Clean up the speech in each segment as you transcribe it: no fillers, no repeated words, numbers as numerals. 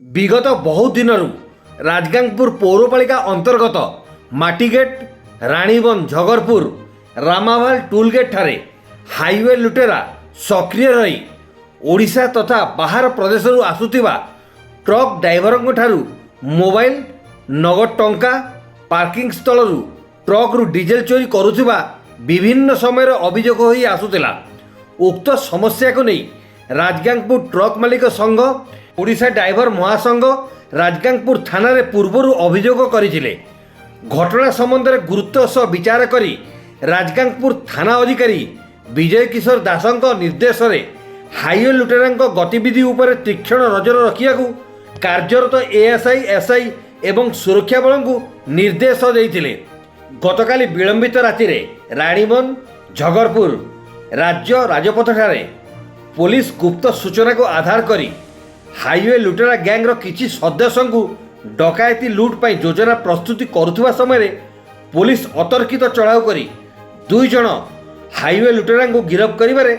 विगत बहुत दिन राजगांगपुर पौरपालिका अंतर्गत माटीगेट राणीबंध झगरपुर रामाभाल टोलगेट ठारे हाईवे लुटेरा सक्रिय रही ओडिशा तथा बाहर प्रदेश आसुथिबा ट्रक ड्राइवर ठारू मोबाइल नगद टंका पार्किंग स्थल ट्रक डीजेल चोरी करुथिबा विभिन्न समय अभियोग होई आसुथिला। उक्त समस्या को नहीं राजगांगपुर ट्रक मालिक संघ ओडिशा ड्राइवर महासंघ राजगांगपुर थाना रे पूर्वरु अभियोग करिथिले। घटना संबंध में गुरुत्व सह विचार करी राजगांगपुर थाना अधिकारी विजय किशोर दासंक निर्देश रे हाईवे लुटेरांक गतिविधि उपर तीक्षण नजर रखिया कार्यरत एएसआई एसआई एवं सुरक्षा बल को निर्देश देइथिले। गतकाली विलंबित राति रे राणीबंध झगरपुर राज्य राजपथ ठारे पुलिस गुप्त सूचना को आधार करी हाईवे लुटेरा गैंगर किछि सदस्य को डकायती लुट पर योजना प्रस्तुति करुवा समय पुलिस अतर्कित चढ़ाऊ करी 2 जन हाईवे लुटेरा को गिरफ्त करिबारे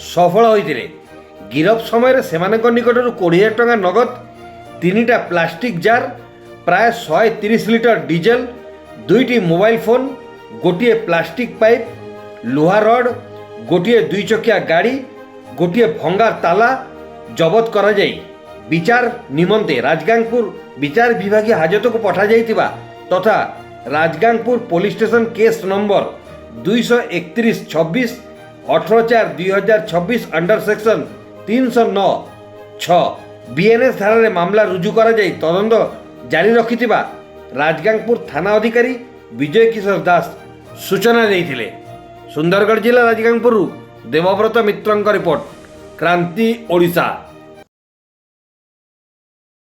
सफल होइतिले। गिरफ्त समय सेमानक निकटरू 20,000 टଙ୍କା नगद 3टा प्लास्टिक जार प्राय 130 लिटर डीजेल 2टी मोबाइल फोन गोटे प्लास्टिक पाइप लुहा रड गोटे 2 चकिया गाड़ी गोटे भंगार ताला जबत करा जाई विचार निमंते राजगांगपुर विचार विभाग हाजत को पठा जाइतिबा तथा Rajgangpur police station case number 231-26 18/4/2026 under section 309(6) BNS धारा रे मामला रुजु करा जाई तदंत जारी रखितिबा राजगांगपुर थाना अधिकारी विजय किशोर दास सूचना देइथिले। सुंदरगढ़ जिला राजगांगपुर देवव्रत मित्रंक रिपोर्ट क्रांति ओडिशा।